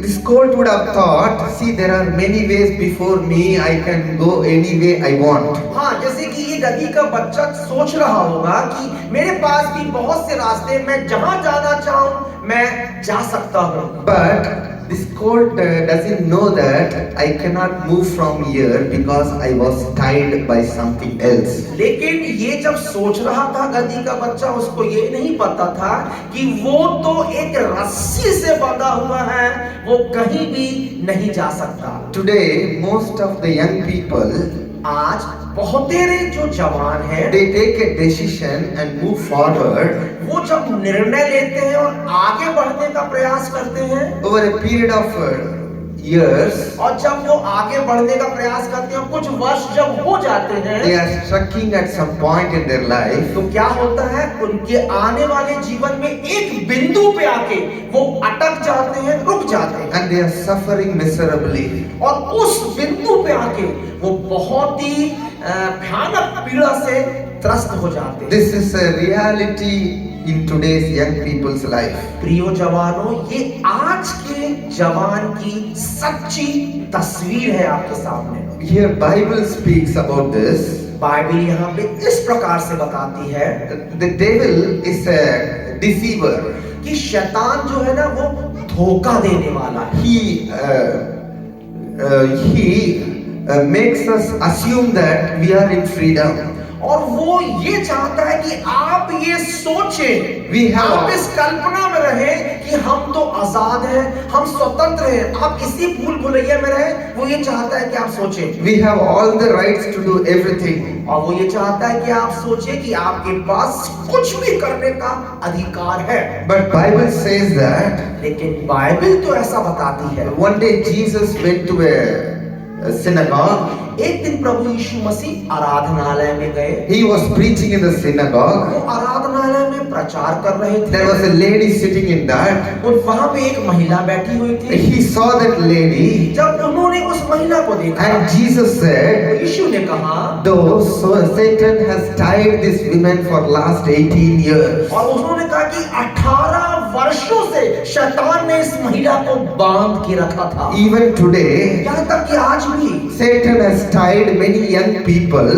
This colt would have thought, see, there are many ways before me, I can go any way I want. हाँ, जैसे कि ये गधी का बच्चा सोच रहा होगा कि मेरे पास भी बहुत से रास्ते, मैं जहां जाना चाहूं मैं जा सकता हूं। But this colt doesn't know that I cannot move from here because I was tied by something else. लेकिन ये जब सोच रहा था गधी का बच्चा, उसको ये नहीं पता था कि वो तो एक रस्सी से बंधा हुआ है, वो कहीं भी नहीं जा सकता। Today, most of the young people, आज बहुतेरे जो जवान हैं, they take a decision and move forward वो जब निर्णय लेते हैं और आगे बढ़ने का प्रयास करते हैं, over a period of years. और जब वो आगे बढ़ने का प्रयास करते हैं, कुछ वर्ष जब हो जाते हैं, They are struggling at some point in their life. तो क्या होता है, उनके आने वाले जीवन में एक बिंदु पे आके वो अटक जाते हैं, रुक जाते हैं, And they are suffering miserably. और उस बिंदु पे आके वो बहुत ही भयानक पीड़ा से त्रस्त हो जाते हैं। This is a reality in today's young people's life. प्रियो जवानों, ये आज के जवान की सच्ची तस्वीर है आपके सामने। Here Bible speaks about this. Bible यहाँ पे इस प्रकार से बताती है The devil is a deceiver. कि शैतान जो है ना, वो धोखा देने वाला है। He makes us assume that we are in freedom. और वो ये चाहता है कि आप ये सोचें, आप इस कल्पना में रहें कि हम तो आजाद हैं, हम स्वतंत्र हैं, आप इसी भूल भुलैया में रहें। वो ये चाहता है कि आप सोचें We have all the rights to do everything. और वो ये चाहता है कि आप सोचें कि आपके पास कुछ भी करने का अधिकार है। But Bible says that लेकिन बाइबल तो ऐसा बताती है। one day Jesus went to a synagogue. एक दिन प्रभु यीशु मसीह आराधनालय में गए। He was preaching in the synagogue. वो आराधनालय में प्रचार कर रहे थे। There was a lady sitting in that. और वहां पे एक महिला बैठी हुई थी। He saw that lady. जब उन्होंने उस महिला को देखा, And Jesus said, यीशु ने कहा, though so Satan has tied this woman for last 18 years. और उन्होंने कहा कि 18 वर्षों से शैतान ने इस महिला को बांध के रखा था। Even today, यहाँ तक कि आज भी Satan has tied many young people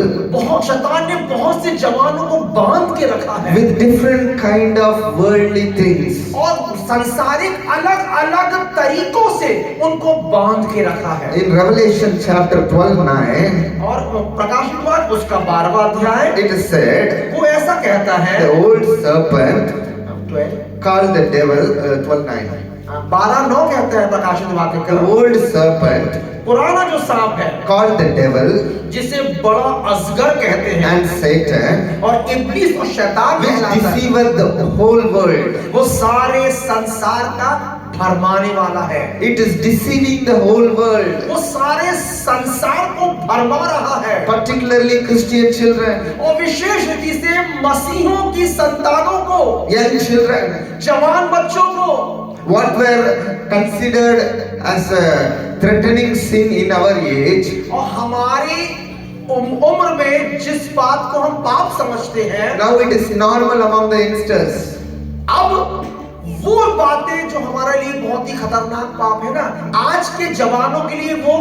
शैतान ने बहुत से जवानों को बांध के रखा है with different kind of worldly things. और सांसारिक अलग अलग तरीकों से उनको बांध के रखा है। In Revelation chapter 12:9, और प्रकाशित वाक्य उसका 12वां अध्याय, it is said, वो ऐसा कहता है, the old serpent 12 called the devil, 12:9. 12:9 कहता है प्रकाशित वाक्य The का, old serpent पुराना जो सांप है, called the devil जिसे बड़ा अजगर कहते हैं, and Satan, और इब्लीस और शैतान which कहलाता है, deceiveth the whole world. वो सारे संसार का भरमाने वाला है। It is deceiving the whole world, वो सारे संसार को भरमा रहा है, particularly Christian children, और विशेष रीति से मसीहों की संतानों को, young children, जवान बच्चों को। what were considered as a threatening sin in our age, और हमारी उम्र में जिस बात को हम पाप समझते हैं, now it is normal among the youngsters. अब वो बातें जो हमारे लिए बहुत ही खतरनाक पाप है ना, आज के जवानों के लिए वो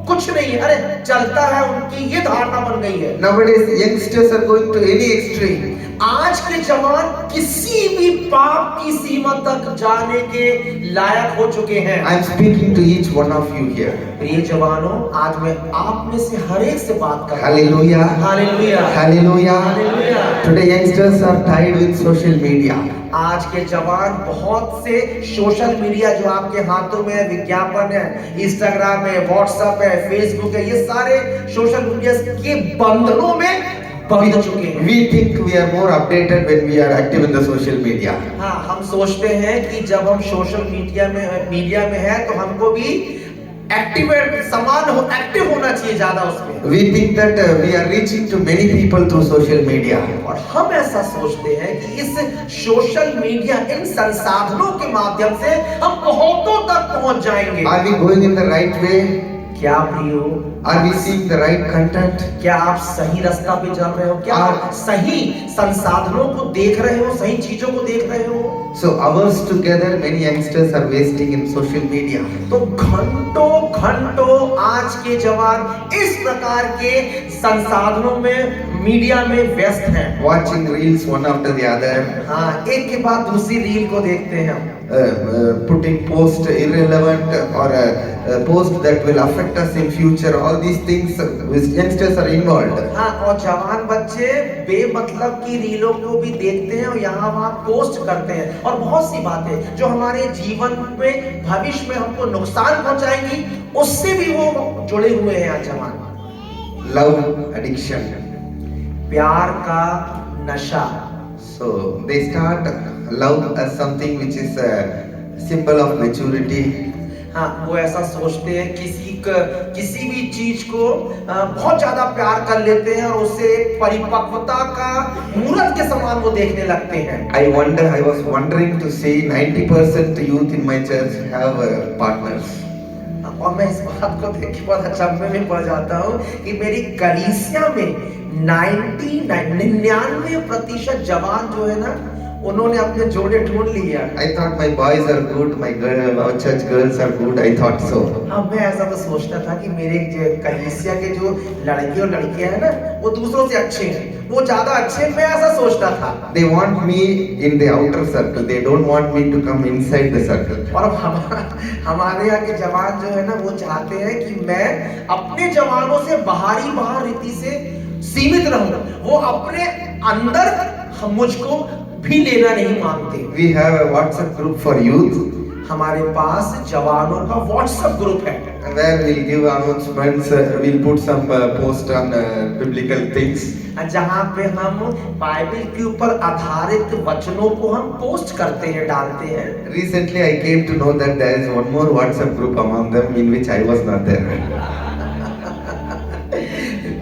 कुछ नहीं है, अरे चलता है, उनकी ये धारणा बन गई है। Nowadays youngsters are going to any extreme. आज के जवान किसी भी पाप की सीमा तक जाने के लायक हो चुके हैं। I am speaking to each one of you here. प्रिय जवानों, आज मैं आप में से हर एक से बात कर रहा हूं। Hallelujah. Hallelujah, Hallelujah. Hallelujah. Today youngsters are tied with social media. आज के जवान बहुत से सोशल मीडिया जो आपके हाथों में है, विज्ञापन है, इंस्टाग्राम है, व्हाट्सएप है, फेसबुक है, ये सारे सोशल मीडिया के बंधनों में बंध चुके हैं। We think we are more updated when we are active in the social media. हाँ, हम सोचते हैं कि जब हम सोशल मीडिया में है तो हमको भी एक्टिव होना चाहिए ज्यादा उसमें। We think that we are reaching to many people through social media. और हम ऐसा सोचते हैं कि इस सोशल मीडिया, इन संसाधनों के माध्यम से हम बहुतों तक पहुंच जाएंगे। Are we going in the right way? क्या प्रियो, Are we seeing the right content? क्या आप सही रास्ता पे चल रहे हो? क्या आप सही संसाधनों को देख रहे हो? सही चीजों को देख रहे हो? So hours together, many youngsters are wasting in social media. तो घंटों घंटों आज के जवान इस प्रकार के संसाधनों में, मीडिया में व्यस्त हैं। Watching reels one after the other, हाँ, एक के बाद दूसरी रील को देखते हैं हम। putting post irrelevant or post that will affect us in future. All these things, youngsters are involved. हाँ, और जवान बच्चे बेमतलब की रीलों को भी देखते हैं और यहाँ वहाँ पोस्ट करते हैं, और बहुत सी बातें जो हमारे जीवन में भविष्य में हमको नुकसान पहुंचाएंगी, उससे भी वो जुड़े हुए हैं आज जवान। Love addiction. प्यार का नशा। So they start love as something which is a symbol of maturity. हाँ, वो ऐसा सोचते हैं, किसी भी चीज को बहुत ज्यादा प्यार कर लेते हैं और उसे परिपक्वता का मूर्त के समान वो देखने लगते हैं। I was wondering to see 90% youth in my church have partners. और मैं इस बात को देख के बहुत अचंभे में पड़ जाता हूँ कि मेरी कलीसिया में 99% जवान जो है ना, उन्होंने अपने जोड़े ढूंढ लिए। I thought my boys are good, our church girls are good. I thought so. हाँ, मैं ऐसा तो सोचता था कि मेरे कलीसिया के जो लड़के और लड़कियां हैं ना, वो दूसरों से अच्छे हैं, वो ज्यादा अच्छे हैं, मैं ऐसा सोचता था। They want me in the outer circle. They don't want me to come inside the circle. और हमारे यहाँ के जवान जो है ना, वो चाहते हैं कि मैं अपने जवानों से बाहर रीति से सीमित रहूं, वो अपने अंदर मुझको भी लेना नहीं मांगते। We have a WhatsApp group for youth. हमारे पास जवानों का WhatsApp ग्रुप है, where we'll give announcements, we'll put some post on biblical things. जहाँ पे हम बाइबल के ऊपर आधारित वचनों को हम पोस्ट करते हैं, डालते हैं। Recently I came to know that there is one more WhatsApp group among them in which I was not there.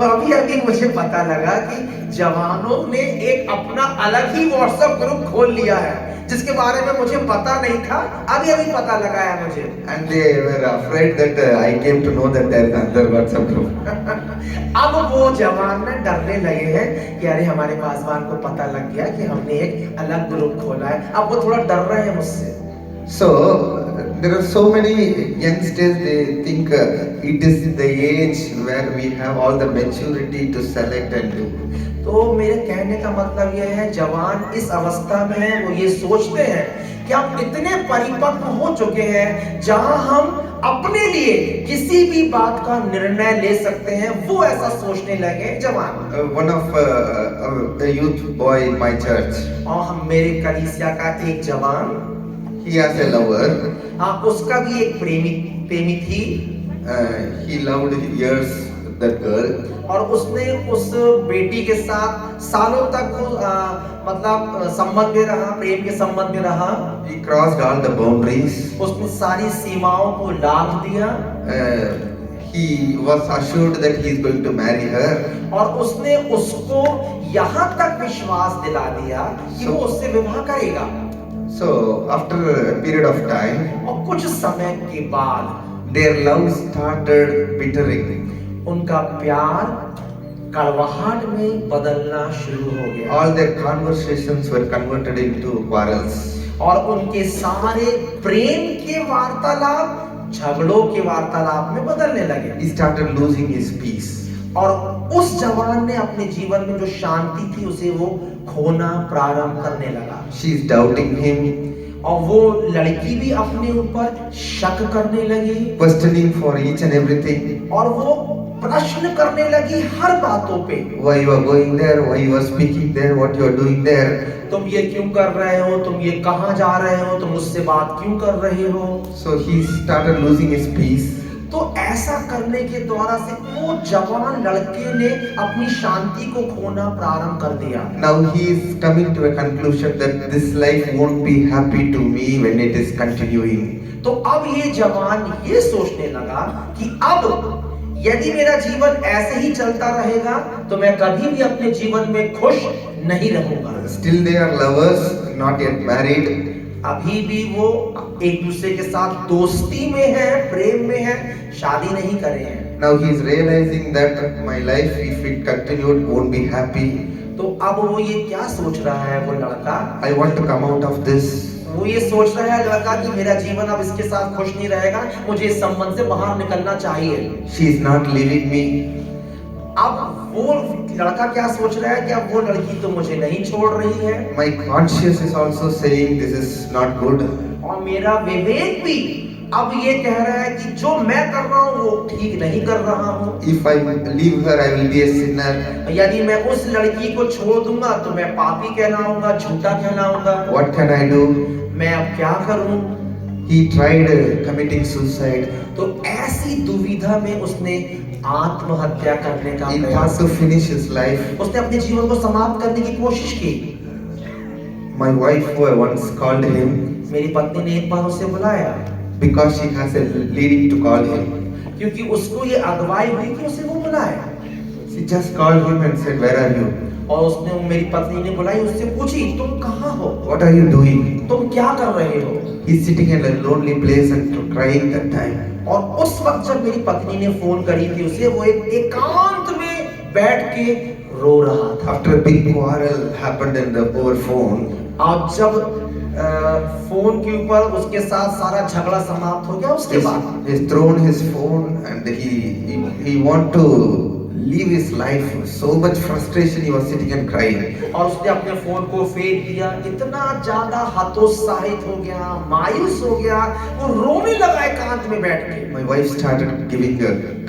अभी मुझे पता लगा कि जवानों ने एक अपना अलग ही WhatsApp ग्रुप खोल लिया है, जिसके बारे में मुझे पता नहीं था, अभी पता लगा है मुझे। And they were afraid that I came to know that there is another WhatsApp group. अब वो जवान ना डरने लगे हैं कि अरे हमारे पासवान को पता लग गया कि हमने एक अलग ग्रुप खोला है, अब वो थोड़ा डर रहे हैं मुझसे। So there are so many youngsters, they think it is the age where we have all the maturity to select and do. तो मेरे कहने का मतलब यह है, जवान इस अवस्था में है, वो ये सोचते हैं कि हम इतने परिपक्व हो चुके हैं जहां हम अपने लिए किसी भी बात का निर्णय ले सकते हैं, वो ऐसा सोचने लगे जवान। One of a youth boy in my church. और हम मेरे कलीसिया का एक जवान, he has a lover. हाँ, उसका भी एक प्रेमी थी। He loved years that girl. और उसने उस बेटी के साथ सालों तक मतलब संबंध में रहा, प्रेम के संबंध में रहा। He crossed all the boundaries. उसने सारी सीमाओं को लांघ दिया। He was assured that he is going to marry her. और उसने उसको यहाँ तक विश्वास दिला दिया कि वो उससे विवाह करेगा। So after a period of time, और कुछ समय के बाद their love started bittering. उनका प्यार कड़वाहट में बदलना शुरू हो गया। All their conversations were converted into quarrels. और उनके सारे प्रेम के वार्तालाप झगड़ों के वार्तालाप में बदलने लगे। He started losing his peace. और उस जवान ने अपने जीवन में जो शांति थी उसे वो खोना प्रारंभ करने लगा। She is doubting him. और वो लड़की भी अपने ऊपर शक करने लगी, questioning for each and everything. और वो प्रश्न करने लगी हर बातों पे। Why you are going there? Why you are speaking there? What you are doing there? तुम ये क्यों कर रहे हो? तुम ये कहाँ जा रहे हो? तुम मुझसे बात क्यों कर रहे हो? So he started losing his peace. तो ऐसा करने के द्वारा से वो जवान लड़के ने अपनी शांति को खोना प्रारंभ कर दिया। Now he is coming to a conclusion that this life won't be happy to me when it is continuing. तो अब ये जवान ये सोचने लगा कि अब यदि मेरा जीवन ऐसे ही चलता रहेगा तो मैं कभी भी अपने जीवन में खुश नहीं रहूंगा। Still they are lovers, not yet married. अभी भी वो एक दूसरे के साथ दोस्ती में है, प्रेम में है, शादी नहीं करे हैं। Now he is realizing that my life, if it continued, won't be happy. तो अब वो ये क्या सोच रहा है वो लड़का? I want to come out of this. वो ये सोच रहा है लड़का कि मेरा जीवन अब इसके साथ खुश नहीं रहेगा, मुझे इस संबंध से बाहर निकलना चाहिए। She is not leaving me. अब वो लड़का क्या सोच रहा है कि अब वो लड़की तो मुझे नहीं छोड़ रही है, My conscience is also saying this is not good. और मेरा विवेक भी अब ये कह रहा है कि जो मैं कर रहा हूँ वो ठीक नहीं कर रहा हूँ। If I leave her, I will be a sinner. यदि मैं उस लड़की को छोड़ दूंगा तो मैं पापी कहलाऊंगा, झूठा कहलाऊंगा। What can I do? मैं अब क्या करूं? He tried committing suicide. तो ऐसी दुविधा में उसने आत्महत्या करने का He प्रयास thought to finish his life. उसने अपने जीवन को समाप्त करने की कोशिश की। My wife once called him मेरी पत्नी ने एक बार उसे बुलाया because she has a leading to call him. क्योंकि उसको ये अगुवाई हुई कि उसे वो बुलाया, She just called him and said, "Where are you? और उसने मेरी पत्नी ने बुलाई, उससे पूछी तुम कहाँ हो, What are you doing?" तुम क्या कर रहे हो? He's sitting in a lonely place and crying that time. और उस वक्त जब मेरी पत्नी ने फोन करी थी उसे, वो एक एकांत में बैठ के रो रहा था। After a big quarrel happened in the over phone, और जब फोन के ऊपर उसके साथ सारा झगड़ा समाप्त हो गया, उसके बाद he's thrown his phone and he want to live his life. So much frustration, he was sitting and crying. और उसने अपने फोन को फेंक दिया, इतना ज्यादा हतोत्साहित हो गया, मायूस हो गया, वो रोने लगा एकांत में बैठ के। My wife started giving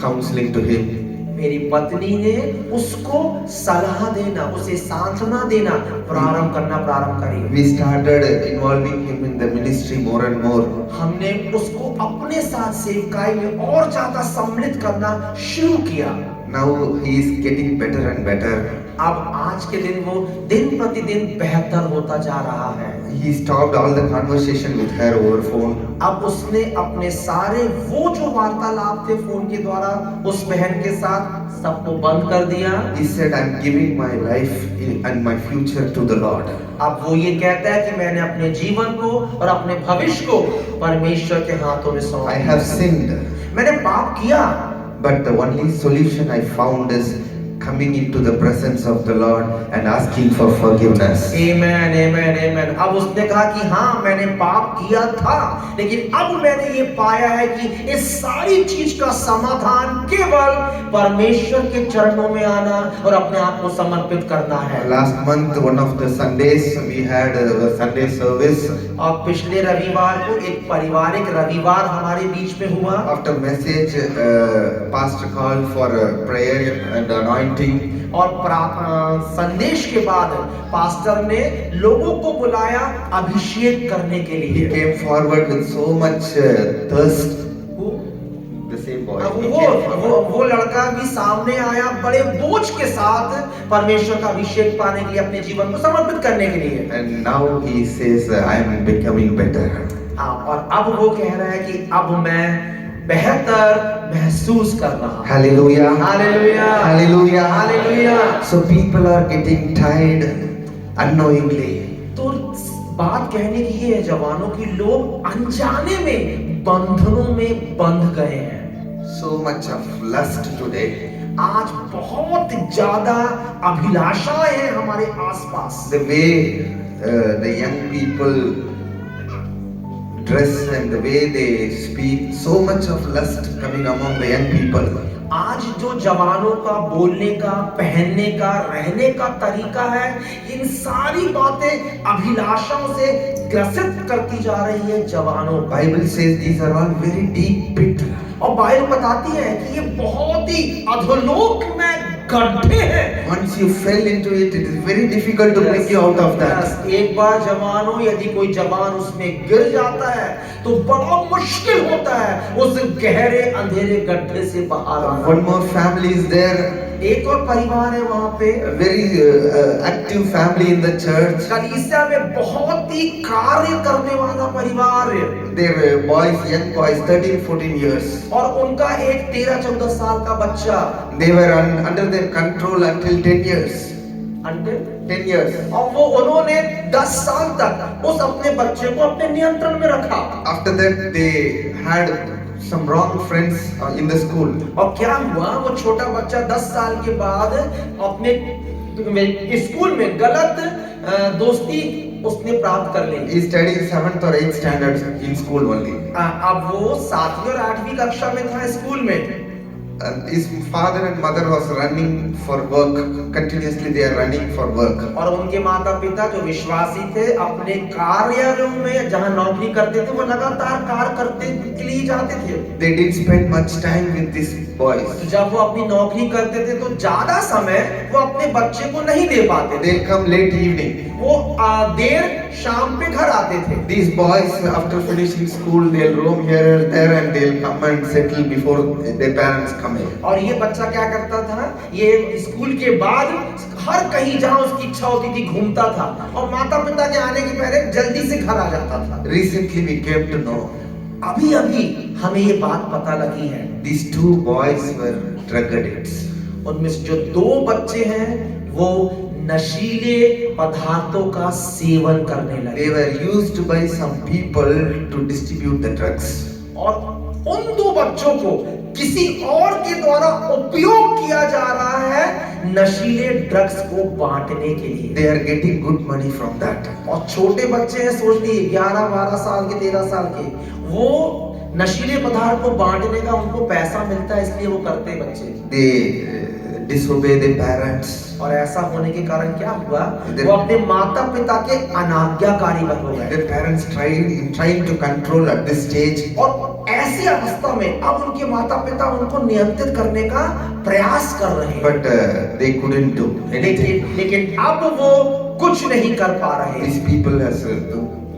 counseling to him. मेरी पत्नी ने उसको सलाह देना, उसे सांत्वना देना प्रारंभ करी। We started involving him in the ministry more and more. हमने उसको अपने साथ सेवकाई में और ज्यादा सम्मिलित करना शुरू किया। Now he is getting better and better. अब आज के दिन वो दिन प्रतिदिन बेहतर होता जा रहा है। He stopped all the conversation with her over phone. अब उसने अपने सारे वो जो वार्तालाप थे फोन के द्वारा उस बहन के साथ सबको बंद कर दिया। He said, "I'm giving my life and my future to the Lord." अब वो ये कहता है कि मैंने अपने जीवन को और अपने भविष्य को परमेश्वर के हाथों में सौंप I दिया। have sinned, मैंने पाप किया, but the only solution I found is coming into the presence of the Lord and asking for forgiveness. आमेन आमेन आमेन। अब उसने कहा कि हाँ मैंने पाप किया था, लेकिन अब मैंने ये पाया है कि इस सारी चीज का समाधान केवल परमेश्वर के चरणों में आना और अपने आप को समर्पित करना है। Last month, one of the Sundays, we had a Sunday service. और पिछले रविवार को एक पारिवारिक रविवार हमारे बीच में हुआ। After message, pastor called for prayer and anointing. और संदेश के बाद पास्टर ने लोगों को बुलाया अभिषेक करने के He लिए। came forward with so much thirst. The same boy. अब He came forward. वो लड़का भी सामने आया बड़े बोझ के साथ परमेश्वर का अभिषेक पाने के लिए, अपने जीवन को समर्पित करने के लिए। And now he says, "I am becoming better." और अब वो कह रहा है कि अब मैं बेहतर महसूस कर रहा हूं। Hallelujah. Hallelujah Hallelujah. Hallelujah. So people are getting tired unknowingly. तो बात कहने की ये है जवानों की, लोग अनजाने में बंधनों में बंध गए हैं। So much of lust today. आज बहुत ज्यादा अभिलाषाएं हैं हमारे आसपास। The way the young people dress and the way they speak, so much of lust coming among the young people. आज जो जवानों का बोलने का, पहनने का, रहने का तरीका है, इन सारी बातें अभिलाषाओं से ग्रसित करती जा रही है जवानों को। Bible says these are all very deep pit. और बाइबल बताती है कि ये बहुत ही अधोलोक में गड्ढे हैं। Once you fell into it, it is very difficult to bring you out of that. एक बार जवानों, यदि कोई जवान उसमें गिर जाता है तो बड़ा मुश्किल होता है उस गहरे अंधेरे गड्ढे से बाहर आना। One more family is there, एक और परिवार है वहाँ पे, a very active family in the church. कलीसिया में बहुत ही कार्य करने वाला परिवार है। Their boys, young boys, 13-14 years. और उनका एक 13-14 साल का बच्चा, They were under their control until 10 years. अंडे 10 years. और वो उन्होंने 10 साल तक उस अपने बच्चे को अपने नियंत्रण में रखा। After that, they had some wrong friends in the school. और क्या हुआ, वो छोटा बच्चा 10 साल के बाद अपने स्कूल में गलत दोस्ती उसने प्राप्त कर ली। He is studying 7th or 8th standards in school only. अब वो 7वीं और 8वीं कक्षा में था स्कूल में। His father and mother was running for work. Continuously they are running for work. और उनके माता पिता जो विश्वासी थे, अपने कार्यालयों में जहां नौकरी करते थे वो लगातार कार्य करते के लिए जाते थे। They didn't spend much time with these boys. तो जब वो अपनी नौकरी करते थे तो ज्यादा समय वो अपने बच्चे को नहीं दे पाते थे। They'll come late evening. वो देर शाम पे घर आते थे। These boys after finishing school they'll roam here or there and they'll come and settle before their parents come in. और ये बच्चा क्या करता था, ये स्कूल के बाद हर कहीं जहाँ उसकी इच्छा होती थी घूमता था और माता पिता के आने के पहले जल्दी से घर आ जाता था। Recently we came to know. अभी अभी हमें ये बात पता लगी है। These two boys were drug addicts. उनमें से जो 2 बच्चे हैं वो नशीले पदार्थों का सेवन करने लगे। They were used by some people to distribute the drugs. और उन 2 बच्चों को किसी और के द्वारा उपयोग किया जा रहा है नशीले ड्रग्स को बांटने के लिए। They are getting good money from that. और छोटे बच्चे हैं, सोच लीजिए 11-12 साल के, 13 साल के, वो नशीले पदार्थ को बांटने का उनको पैसा मिलता है, इसलिए वो करते बच्चे। They disobey their parents. और ऐसा होने के कारण क्या हुआ, वो अपने माता पिता के अनाज्ञाकारी बन गए। Their parents trying to control at this stage. और ऐसी अवस्था में अब उनके माता पिता उनको नियंत्रित करने का प्रयास कर रहे हैं। But they couldn't do anything. लेकिन अब वो कुछ नहीं कर पा रहे। These people has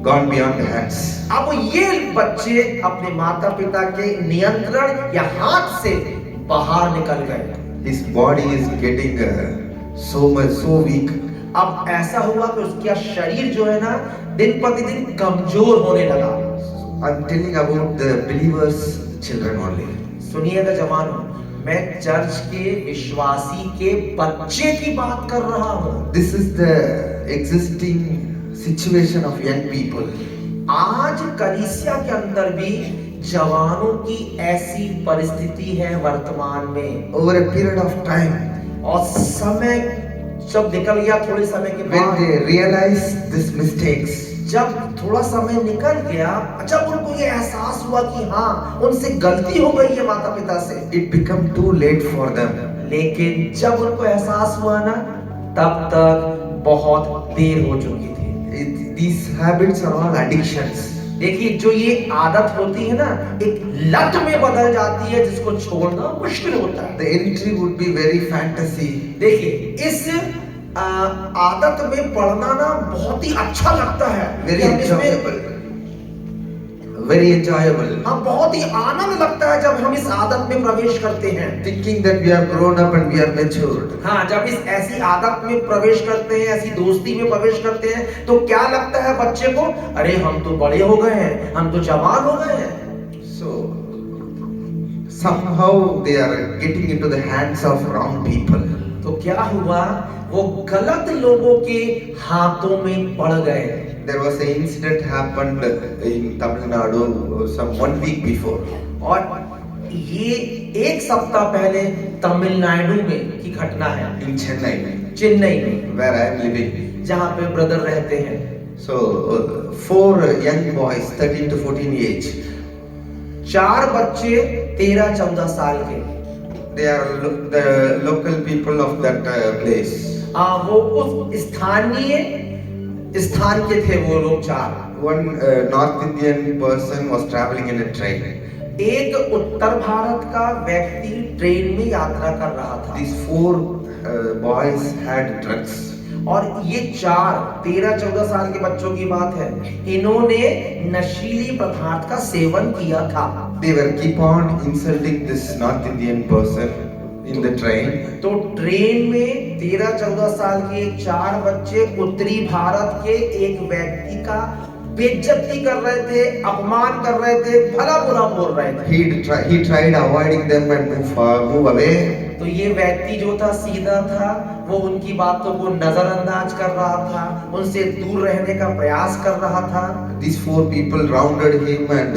gone beyond the hands. अब ये बच्चे अपने माता पिता के नियंत्रण या हाथ से बाहर निकल गए। His body is getting so weak. अब ऐसा हुआ कि उसका शरीर जो है ना दिन प्रतिदिन कमजोर होने लगा। I'm telling about the believers' children only. सुनिएगा जवानों, मैं चर्च के विश्वासी के बच्चे की बात कर रहा हूँ। This is the existing situation of young people. आज कलीसिया के अंदर भी जवानों की ऐसी परिस्थिति है वर्तमान में। Over a period of time, और समय जब निकल गया, थोड़े समय के when बाद they realize these mistakes, जब थोड़ा समय निकल गया, जब उनको ये एहसास हुआ कि हाँ उनसे गलती हो गई है माता पिता से, it become too late for them. लेकिन जब उनको एहसास हुआ ना, तब तक बहुत देर हो चुकी थी। These habits are all addictions. देखिए, जो ये आदत होती है ना, एक लत में बदल जाती है जिसको छोड़ना मुश्किल होता है। The entry would be very fantasy. देखिए, इस आदत में पड़ना ना बहुत ही अच्छा लगता है। Very हम इसमें enjoyable. Very enjoyable. हाँ, बहुत ही आनंद लगता है जब हम इस आदत में प्रवेश करते हैं। Thinking that we are grown up and we are matured. हाँ, जब इस ऐसी आदत में प्रवेश करते हैं, ऐसी दोस्ती में प्रवेश करते हैं, तो क्या लगता है बच्चे को, अरे हम तो बड़े हो गए हैं, हम तो जवान हो गए हैं। So somehow they are getting into the hands of wrong people. तो क्या हुआ, वो गलत लोगों के हाथों में पड़ गए। There was an incident happened in Tamil Nadu some 1 week before. और ये 1 सप्ताह पहले तमिलनाडु में की घटना है, In Chennai, चेन्नई में, where I am living. जहाँ पे ब्रदर रहते हैं। So 4 young boys, 13 to 14 age. 4 बच्चे 13-14 साल के। They are the local people of that place. वो उस स्थानीय स्थान के थे वो लोग 4। One North Indian person was traveling in a train. एक उत्तर भारत का व्यक्ति ट्रेन में यात्रा कर रहा था। These 4 boys had drugs. और ये 4 13-14 साल के बच्चों की बात है, इन्होंने नशीली पदार्थ का सेवन किया था। They were keep on insulting this North Indian person in the train. तो ट्रेन में 13-14 साल के 4 बच्चे उत्तरी भारत के एक व्यक्ति का बेइज्जती कर रहे थे, अपमान कर रहे थे, भला बुरा बोल रहे थे। He tried avoiding them and move away. तो ये व्यक्ति जो था सीधा था, वो उनकी बातों को नजरअंदाज कर रहा था, उनसे दूर रहने का प्रयास कर रहा था। These 4 people rounded him and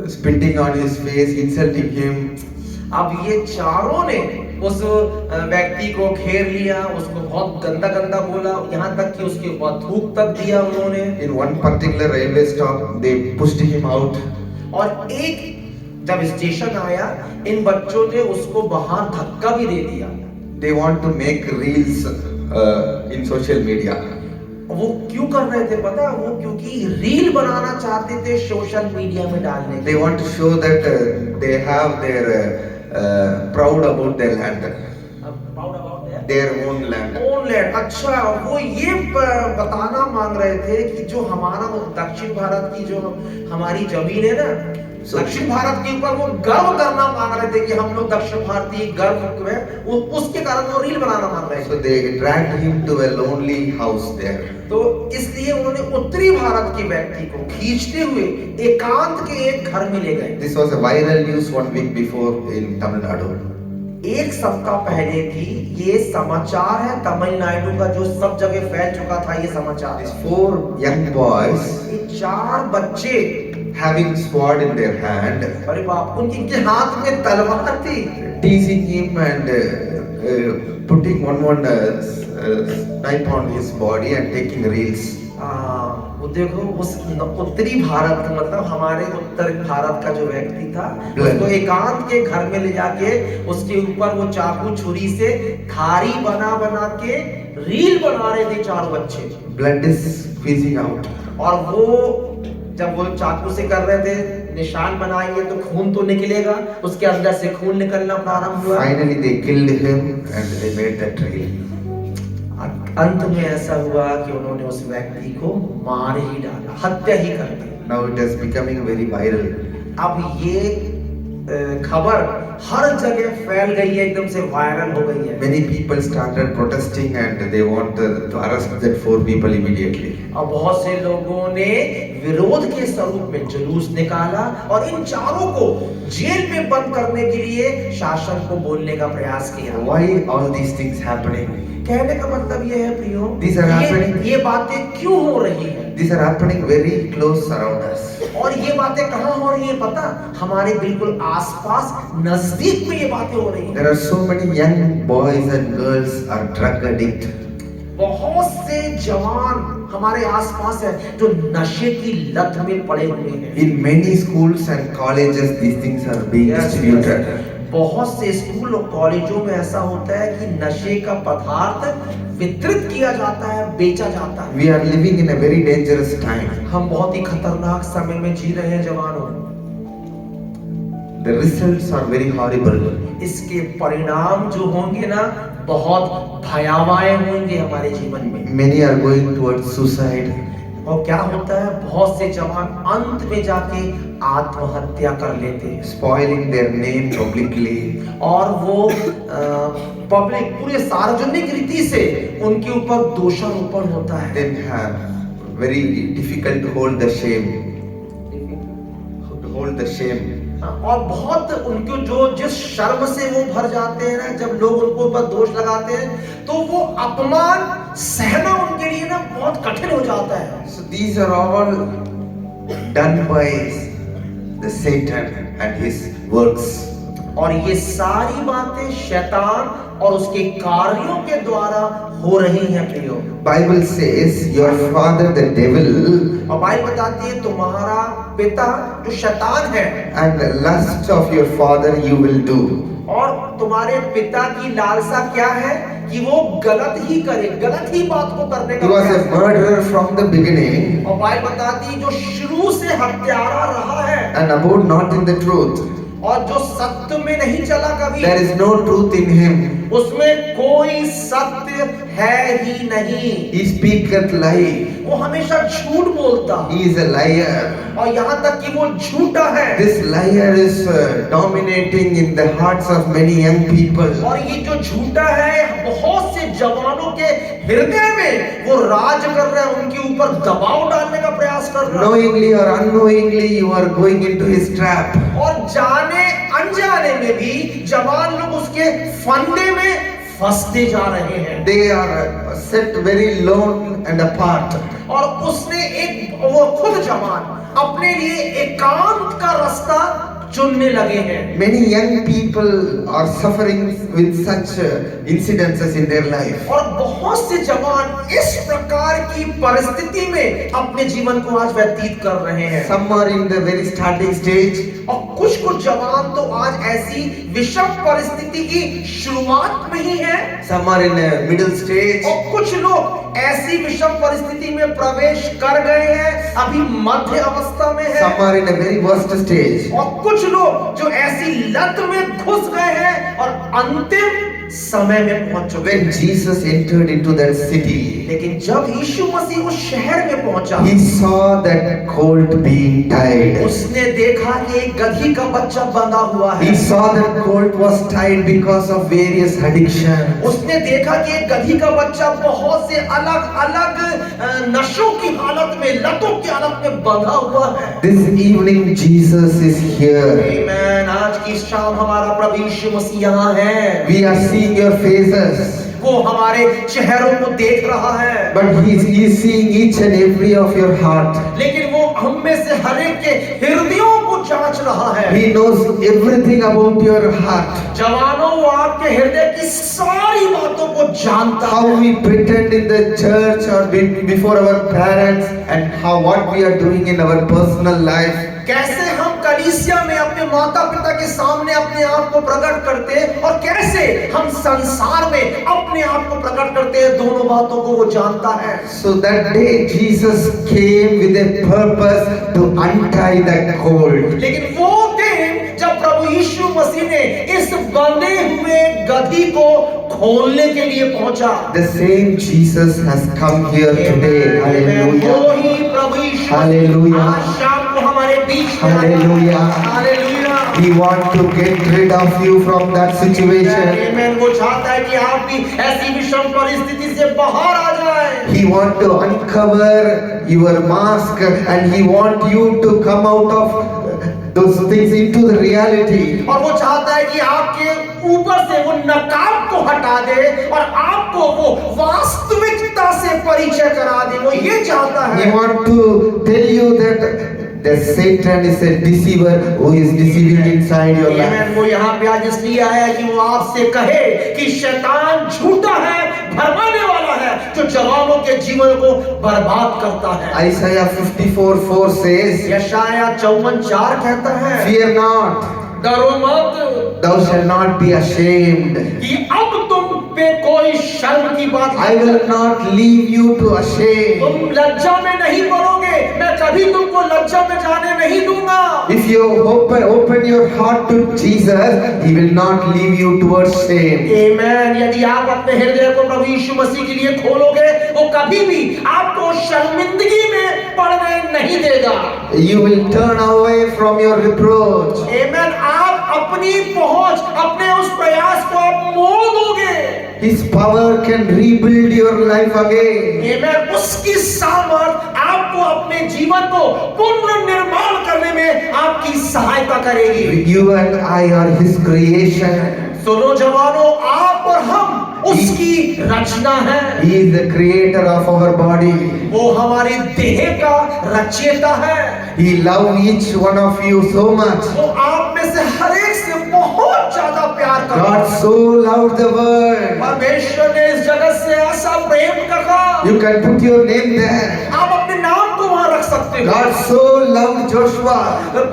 spitting on his face, insulting him. अब ये चारों ने उस व्यक्ति को घेर लिया, उसको बहुत गंदा गंदा बोला, यहाँ तक कि उसके ऊपर थूक तक दिया उन्होंने। In one particular railway stop, they pushed him out. और एक जब स्टेशन आया, इन बच्चों ने उसको बाहर धक्का भी दे दिया। They want to make reels in social media. वो क्यों कर रहे थे पता? वो क्योंकि रील बनाना चाहते थे सोशल मीडिया में डालने के। They want to show that they have their proud about their land, Proud about their their own land. own land। अच्छा, वो ये बताना मांग रहे थे कि जो हमारा दक्षिण भारत की जो हमारी जमीन है ना, दक्षिण भारत के ऊपर वो गर्व करना मांग रहे थे कि हम लोग दक्षिण भारतीय गर्व में, वो उसके कारण वो रील बनाना मांग रहे थे। So they dragged him to a lonely house there. तो इसलिए उन्होंने उत्तरी भारत के व्यक्ति को खींचते हुए एकांत के एक घर में ले गए। This was a viral news 1 week before in Tamil Nadu. एक सप्ताह पहले की ये समाचार है तमिलनाडु का, जो सब जगह फैल चुका था ये समाचार। These 4 young boys ये 4 बच्चे, having sword in their hand, अरे बाप, उनके हाथ में तलवार थी, teasing him and putting one knife on his body and taking reels. वो देखो उस उत्तरी भारत का मतलब हमारे उत्तर भारत का जो व्यक्ति था, उसको एकांत के घर में ले जाके उसके ऊपर वो चाकू छुरी से खारी बना बना के रील बना रहे थे 4 बच्चे। Blood is squeezing out. और वो जब वो चाकू से कर रहे थे, निशान बनाएंगे तो खून तो निकलेगा, उसके अंदर से खून निकलना प्रारंभ हुआ। Finally they killed him and they made that reel. अंत में ऐसा हुआ कि उन्होंने उस व्यक्ति को मार ही डाला, हत्या ही कर दी। Now it is becoming very viral. अब ये खबर हर जगह फैल गई है, एकदम से वायरल हो गई है। Many people started protesting and they want to arrest that 4 people immediately. अब बहुत से लोगों ने विरोध के स्वरूप में जुलूस निकाला और इन चारों को जेल में बंद करने के लिए शासन को बोलने का प्रयास किया। Why all these things happening? कहने का मतलब ये है प्रियो, These are happening. ये बातें क्यों हो रही है? These are happening very close around us. और ये बातें कहाँ हो रही है पता? हमारे बिल्कुल आसपास नजदीक में ये बातें हो रही हैं। There are so many young boys and girls are drug addict. बहुत से जवान हमारे आसपास है जो नशे की लत में पड़े हुए हैं। In many schools and colleges, these things are being distributed. बहुत से स्कूल और कॉलेजों में ऐसा होता है कि नशे का पदार्थ वितरित किया जाता है, बेचा जाता है। We are living in a very dangerous time. हम बहुत ही खतरनाक समय में जी रहे हैं जवानों। The results are very horrible. इसके परिणाम जो होंगे ना, बहुत भयावह होंगे हमारे जीवन में। Many are going towards suicide. और क्या होता है, बहुत से जवान अंत में जाके आत्महत्या कर लेते हैं, Spoiling their name publicly. और वो पब्लिक पूरे सार्वजनिक रीति से उनके ऊपर दोषारोपण होता है। Then have very difficult to hold the shame. To hold the shame. और बहुत उनको जो जिस शर्म से वो भर जाते हैं ना, जब लोग उनको ऊपर दोष लगाते हैं तो वो अपमान सहना उनके लिए ना बहुत कठिन हो जाता है। So these are all done by the Satan and his works. और ये सारी बातें शैतान और उसके कार्यों के द्वारा हो रही हैं प्रियो। Bible says your father the devil और बाइबल बताती है तुम्हारा पिता जो शैतान है, and the lust of your father you will do. और तुम्हारे पिता की लालसा क्या है कि वो गलत ही करे, गलत ही बात को करने का He was a प्रयास करे। murderer from the beginning और बाइबल बताती है जो शुरू से हत्यारा रहा है and abode not in the truth. और जो सत्य में नहीं चला कभी, There is no truth in him. उसमें कोई सत्य है ही नहीं। He speaketh lie. वो हमेशा झूठ बोलता He is a liar. और यहाँ तक कि वो झूठा है। This liar is dominating in the hearts of many young people. और ये जो झूठा है बहुत से जवानों के हृदय में वो राज कर रहा है, उनके ऊपर दबाव डालने का प्रयास कर रहा है। Knowingly or unknowingly you are going into his trap. और जाने अनजाने में भी जवान लोग उसके फंदे में फंसते जा रहे हैं। They are set very alone and apart. और उसने वो खुद जवान अपने लिए एकांत का रास्ता चुनने लगे हैं। Many young people are suffering with such incidences in their life. और बहुत से जवान इस प्रकार की परिस्थिति में अपने जीवन को आज व्यतीत कर रहे हैं। Some are in the very starting stage. और कुछ जवान तो आज ऐसी विषम परिस्थिति की शुरुआत में ही है। Some are in a middle stage. और कुछ लोग ऐसी विषम परिस्थिति में प्रवेश कर गए हैं, अभी मध्य अवस्था में है। Some are in a very worst stage. और कुछ लोग जो ऐसी लत में घुस गए हैं और अंतिम समय में पहुंच चुके When हैं। Jesus entered into that city, लेकिन जब यीशु मसीह उस शहर में पहुंचा, he saw that colt being tied. उसने देखा कि एक गधी का बच्चा बंधा हुआ है। He saw that colt was tied because of various addictions. उसने देखा कि एक गधी का बच्चा बहुत से अलग अलग नशों की हालत में, लतों की हालत में बंधा हुआ है। This evening Jesus is here. आमीन। आज की शाम हमारा प्रभु यीशु मसीह यहाँ है। We are seeing your faces, वो हमारे चेहरों को देख रहा है, but he is seeing each and every of your heart. लेकिन वो हम में से हर एक के हृदयों को जांच रहा है। He knows everything about your heart. जवानों, वो आपके हृदय की सारी बातों को जानता How है। we pretend in the church or before our parents, and how what we are doing in our personal life. कैसे हम कलीसिया में अपने माता पिता के सामने अपने आप को प्रकट करते हैं और कैसे हम संसार में अपने आप को प्रकट करते हैं, दोनों बातों को वो जानता है। So that day Jesus came with a purpose to untie that colt. लेकिन वो दिन जब प्रभु यीशु मसीह ने इस बंधे हुए गधी को खोलने के लिए पहुंचा। The same Jesus has come here today. Hallelujah. वो ही प्रभु यीशु Hallelujah. आज शाम को हमारे बीच में आया। Hallelujah. Hallelujah. He wants to get rid of you from that situation. आमीन। वो चाहता है कि आप भी ऐसी विषम परिस्थिति से बाहर आ जाएं। He wants to uncover your mask and he wants you to come out of those things into the reality. और वो चाहता है कि आपके ऊपर से वो नकाब को हटा दे और आपको वो वास्तविकता से परिचय करा दे। वो ये चाहता He है। wants to tell you that Satan is a deceiver who is deceiving inside your life. आमीन। वो यहाँ पे आज इसलिए आया है कि वो आपसे कहे कि शैतान झूठा है, भरमाने वाला है, जो जवानों के जीवन को बर्बाद करता है। Isaiah 54:4 says, यशाया 54:4 कहता है, Fear not, डरो मत thou shalt not be ashamed. कि अब तुम पे कोई शर्म की बात I will not leave you to ashame. तुम लज्जा में नहीं पड़ोगे, मैं कभी तुमको लज्जा में जाने नहीं दूंगा। If you open your heart to Jesus, He will not leave you towards shame. आमीन। यदि आप अपने हृदय को प्रभु यीशु मसीह के लिए खोलोगे, वो कभी भी आपको शर्मिंदगी में पड़ने नहीं देगा। You will turn away from your reproach. आमीन। आप अपनी पहुंच, अपने उस प्रयास को आप मोड़ दोगे। His power can rebuild your life again. आमीन। उसकी सामर्थ आपको अपने जीवन को पुनर्निर्माण करने में आपकी सहायता करेगी। You and I are His creation. सुनो जवानों, आप और हम उसकी रचना है। He is the creator of our body. वो हमारी देह का रचयिता है। He loves each one of you so much. वो आप में से हर एक से बहुत ज्यादा प्यार करता God है। so loved the world. परमेश्वर ने इस जगत से ऐसा प्रेम करा। You can put your name there. आप अपने नाम को वहां रख सकते हो। God so loved Joshua.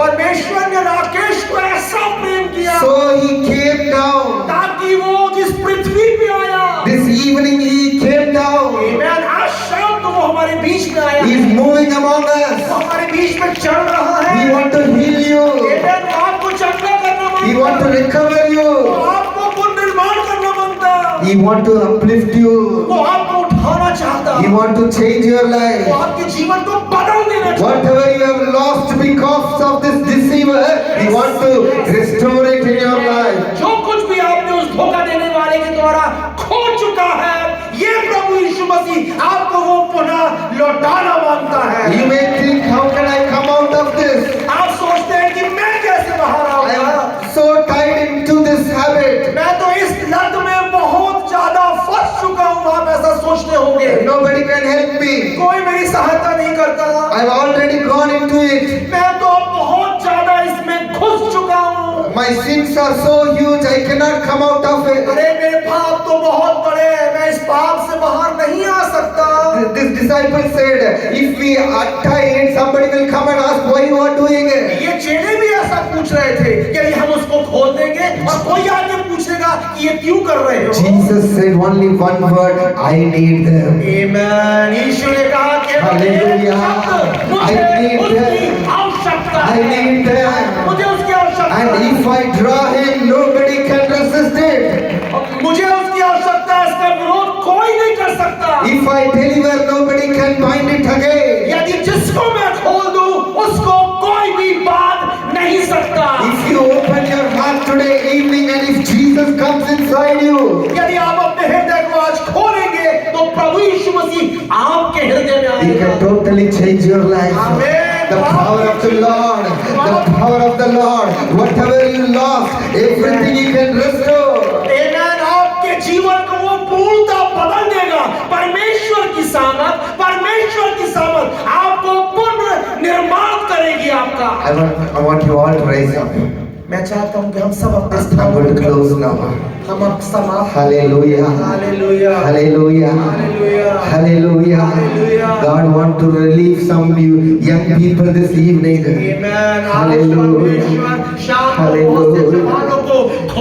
परमेश्वर ने राकेश को ऐसा प्रेम किया So He came down. ताकि वो जिस पृथ्वी पे आया, This evening He came down. आमीन, आज शाम को वो हमारे बीच में आया। He is moving among वो us. हमारे बीच में चल रहा है। He wants to heal you. आमीन, वो आपको चंगा करना He मांगता wants to है। recover वो you. आपको पुनर्निर्माण करना मांगता है। He wants to uplift you. वो आपको उठाना चाहता He है। wants to change your वो life. आपके जीवन को बदल देना चाहता Whatever you have lost because of this deceiver, He wants to restore it in your है। life. जो कुछ भी आपने उस धोखा देने वाले के द्वारा खो चुका है, ये प्रभु यीशु मसीह आपको वो पुनः लौटाना मांगता है। You may think, how can I come out of this? आप सोचते हैं कि मैं कैसे बाहर I आऊंगा? am so tied into this habit. मैं तो इस लत में बहुत ज्यादा फंस चुका हूँ। आप ऐसा सोचते होंगे। Nobody can help me. कोई मेरी सहायता नहीं करता। I've already gone into it. मैं तो बहुत ज्यादा इसमें घुस चुका My sins are so huge, I cannot come out of it. अरे मेरे पाप तो बहुत बड़े हैं, मैं इस पाप से बाहर नहीं आ सकता। This disciple said, if we untie it, somebody will come and ask why you are doing it. ये चेले भी ऐसा पूछ रहे थे कि यदि हम उसको खोल देंगे और कोई आके पूछेगा कि ये क्यों कर रहे हो? Jesus said only one word, I need them. आमेन। यीशु ने कहा कि Hallelujah. मुझे I need उसकी them. आवश्यकता I है। need them. मुझे उसकी आवश्यकता And है। if I draw him, nobody can resist it. मुझे उसकी आवश्यकता है, इसका विरोध कोई नहीं कर सकता। If I deliver, nobody can bind it again. यदि जिसको मैं खोल दूं, उसको कोई भी बांध नहीं सकता। If you open your heart today evening and if Jesus comes inside you, यदि आप अपने हृदय को आज खोलेंगे, तो प्रभु यीशु मसीह आपके हृदय में He आएगा। can totally change your life. Amen. The power of the Lord, the power of the Lord, whatever you lost, everything He can restore. आमेन। आपके जीवन को वो पूर्णतः बदल देगा। परमेश्वर की सामर्थ आपको पुनर्निर्माण करेगी आपका। I want you all to rise up. मैं चाहता हूँ कि हम सब अपने I'm स्थान going पर to close now. हम अब समाप्त। Hallelujah. Hallelujah. Hallelujah. Hallelujah. Hallelujah. Hallelujah. God wants to relieve some young people this evening. आमेन। आज Hallelujah. परमेश्वर शाम को बहुत से Hallelujah. जवानों को